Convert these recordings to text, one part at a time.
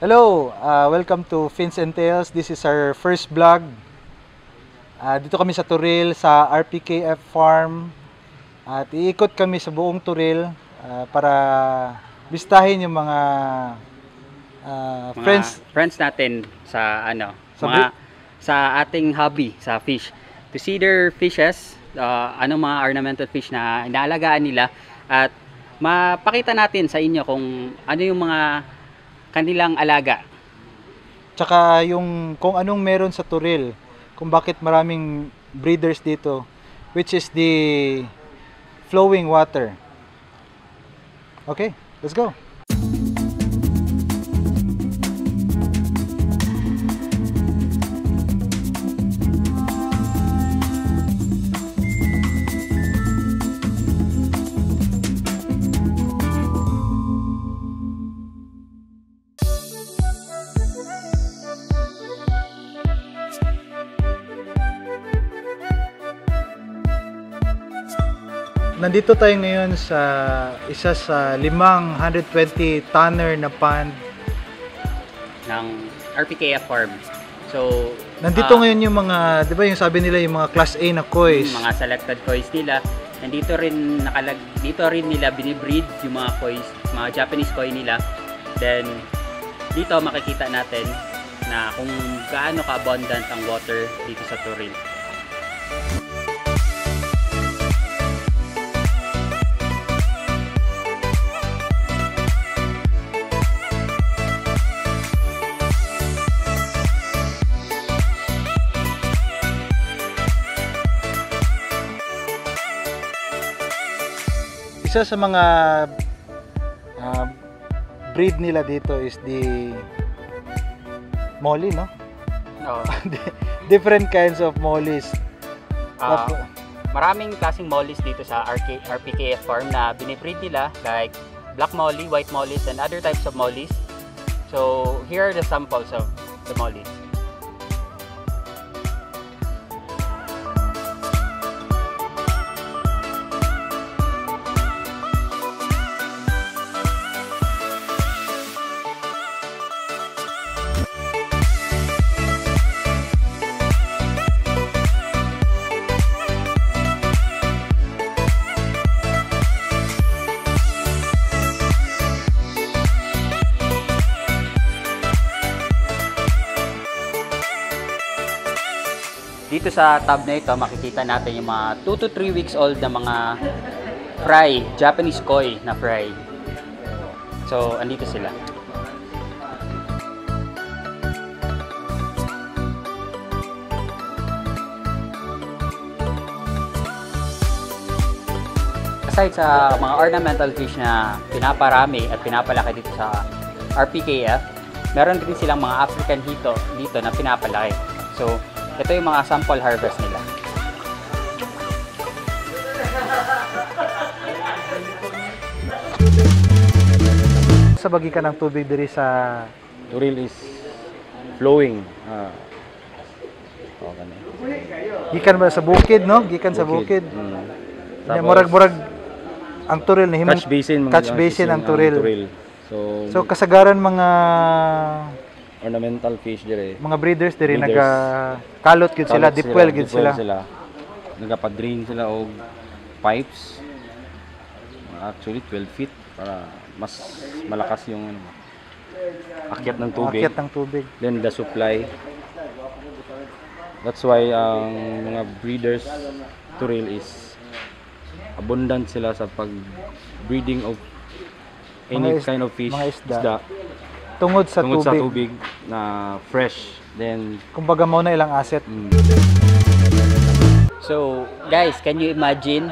Hello, welcome to Fins and Tales. This is our first vlog. Dito kami sa Turil, sa RPKF Farm. At iikot kami sa buong Turil para bistahin yung mga friends natin sa sa ating hobby sa fish, to see their fishes, anong mga ornamental fish na inaalagaan nila, at mapakita natin sa inyo kung ano yung mga kanilang alaga. Tsaka yung kung anong meron sa Turil, kung bakit maraming breeders dito, which is the flowing water. Okay, let's go. Nandito tayo ngayon sa isa sa 120 tonner na pond ng RPKF Farm. So, nandito ngayon yung mga, di ba yung sabi nila yung mga class A na kois, mga selected kois nila. Nandito rin dito rin nila binibreed yung mga kois, mga Japanese koi nila. Then dito makikita natin na kung gaano ka-abundant ang water dito sa Turil. Isa sa mga breed nila dito is the molly, no? Oh. Different kinds of mollies. Maraming klaseng mollies dito sa RPKF Farm na binibreed nila, like black molly, white mollies, and other types of mollies. So here are the samples of the mollies. Dito sa tab na ito, makikita natin yung mga 2 to 3 weeks old na mga fry, Japanese koi na fry. So, andito sila. Aside sa mga ornamental fish na pinaparami at pinapalaki dito sa RPKF, meron din silang mga African hito dito na pinapalaki. So, ito yung mga sample harvest nila. Sa bagikan ng tubig diri sa Turil is flowing. Gikan ba sa bukid, no? Gikan sa bukid. Murag-murag ang Turil na himong catch basin ang Turil. So kasagaran mga ornamental fish dire. Mga breeders dire nagakalot gid sila, deep well gid sila. Nagapa-drain sila og pipes. Actually 12 feet para mas malakas yung akyat ng tubig. Akyat ng tubig. Then the supply. That's why ang mga breeders Turil is abundant sila sa pag-breeding of any kind of fish, mga isda. Tungod sa tubig na fresh. Then kumbaga mo na ilang asset. So, guys, can you imagine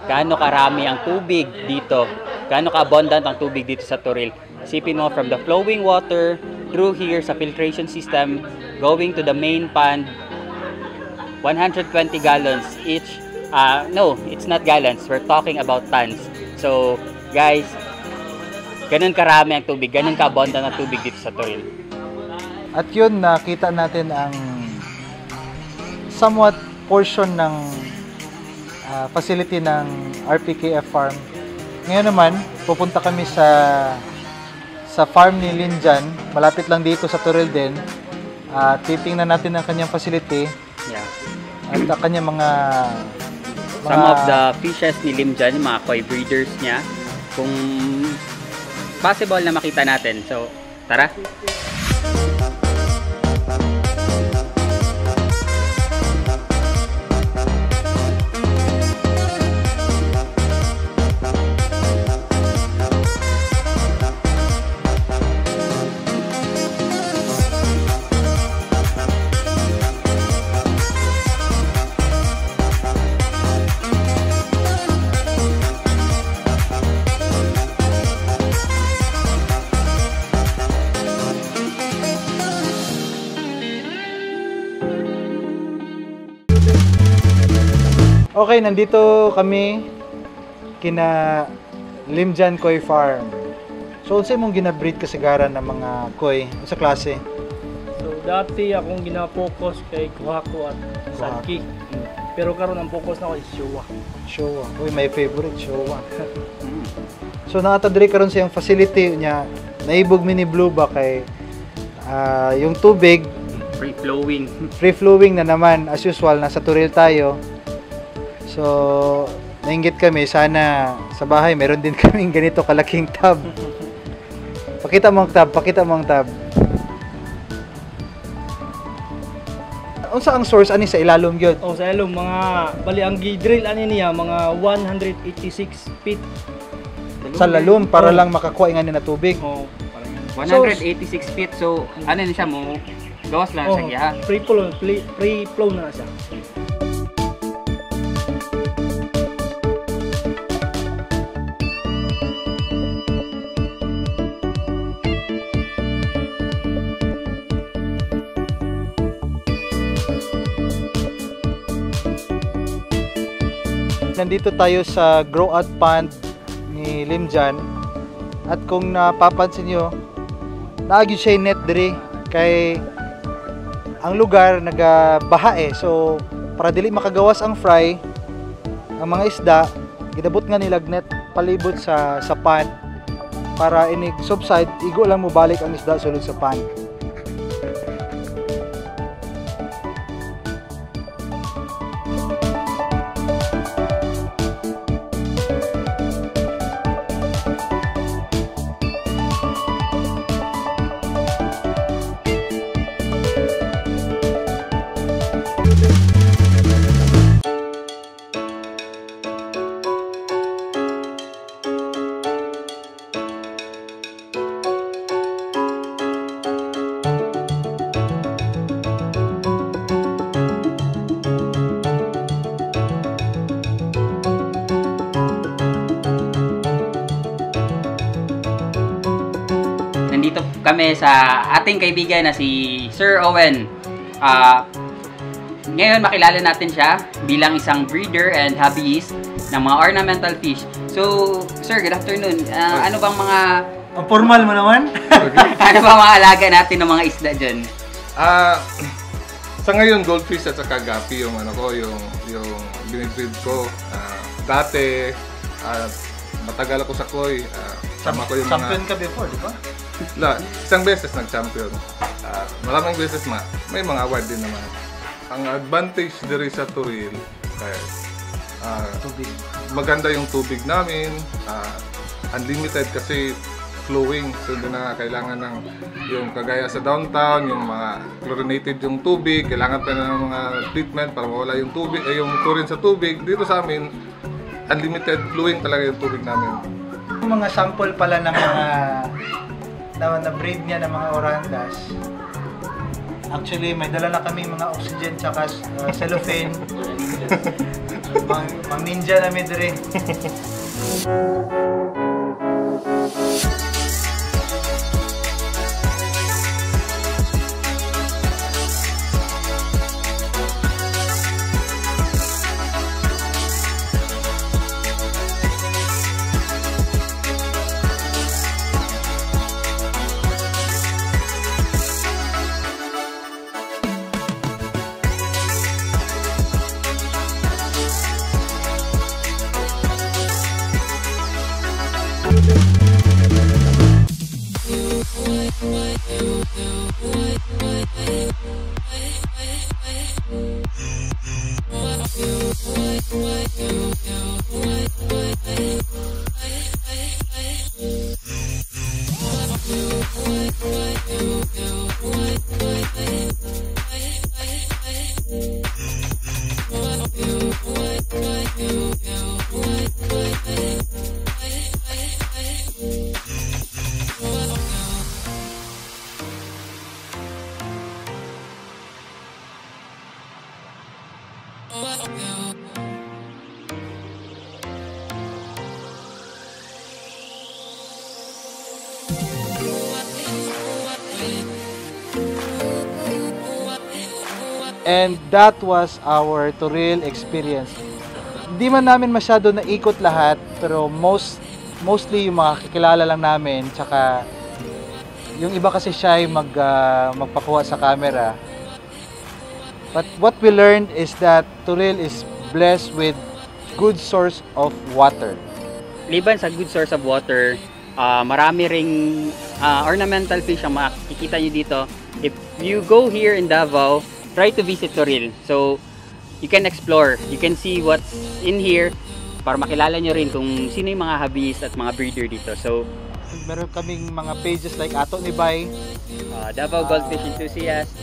gaano karami ang tubig dito? Gaano ka-abundant ang tubig dito sa Turil? Isipin mo, from the flowing water through here sa filtration system going to the main pond, 120 gallons each. No, it's not gallons. We're talking about tons. So, guys, ganun karami ang tubig, ganun ka-abundant ang tubig dito sa Turil. At yun, nakita natin ang somewhat portion ng facility ng RPKF Farm. Ngayon naman, pupunta kami sa sa farm ni Linjan, malapit lang dito sa Turil din. Titingnan natin ang kanyang facility Yeah. at ang kanyang mga Some of the fishes ni Lim dyan, yung mga koi breeders niya, kung possible na makita natin. So, tara! Okay, nandito kami kina Limjan Koi Farm. So, unsa imong ginabreed kasagaran ng mga koi sa klase? So dati akong gina-focus kay Kuhako at Sadki. Pero karon ang focus na ko is Showa. Showa. Uy, my favorite Showa. So, nakatadiri karon sa yung facility niya. Naibog mi ni Blue ba kay yung tubig Free-flowing. free flowing na naman as usual, nasa Turil tayo. So, nainggit kami, sana sa bahay meron din kaming ganito kalaking tub. Pakita mo ang tub. Unsa ang source ani sa ilalom gyud? O sa ilong mga bali ang gi-drill ani niya mga 186 feet. Sa lalom para lang makakuha nga na tubig. O parang 186 feet. So, ano na siya mo? Gawas lang siya giha. free flow na siya. Nandito tayo sa grow out pond ni Limjan. At kung napapansin nyo, naagyo siya yung net diri kay ang lugar nagabaha eh. So para dili makagawas ang fry, ang mga isda gidabot nga nilag net palibot sa pond para inig subside igo lang mo balik ang isda sulod sa pond. Nandito kami sa ating kaibigan na si Sir Owen. Ngayon makilala natin siya bilang isang breeder and hobbyist ng mga ornamental fish. So, Sir, good afternoon. Ano bang mga Ang formal mo naman. ano bang mga alaga natin ng mga isda dyan? Sa ngayon goldfish at saka gapi yung yung binibreed ko. Dati matagal ako sa koi. Sama ko yung Champion mga ka before, di ba? isang beses nag-champion. Maraming beses may mga award din naman. Ang advantage diri sa Turil kaya Tubig. maganda yung tubig namin. Unlimited kasi flowing. So hindi na kailangan ng yung kagaya sa downtown, yung mga chlorinated yung tubig, kailangan pa ng mga treatment para mawala yung tubig, yung chlorine sa tubig. Dito sa amin, unlimited flowing talaga yung tubig namin. Yung mga sample pala ng mga na breed niya ng mga orangas. Actually, may dala na kami mga oxygen tsaka cellophane. Mang ninja namin rin. And that was our Turil experience. Hindi man namin masyado naikot lahat, pero mostly yung mga kakilala lang namin, tsaka yung iba kasi siya ay magpakuha sa camera. But what we learned is that Turil is blessed with good source of water. Liban sa good source of water, marami ring ornamental fish ang makikita nyo dito. If you go here in Davao, try to visit Turil. So, you can explore. You can see what's in here para makilala nyo rin kung sino yung mga habis at mga breeder dito. So, meron kaming mga pages like Ato ni Bay. Davao Goldfish Enthusiast.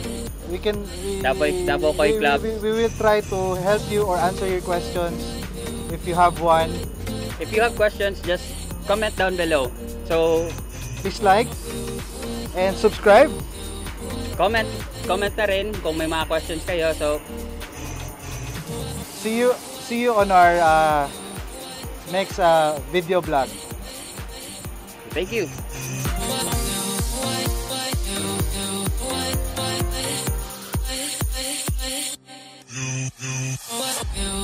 Davao Koi Club. We will try to help you or answer your questions if you have one. If you have questions, just comment down below. So, Please like and subscribe. comment na rin kung may mga questions kayo. So, See you on our next video vlog. thank you. You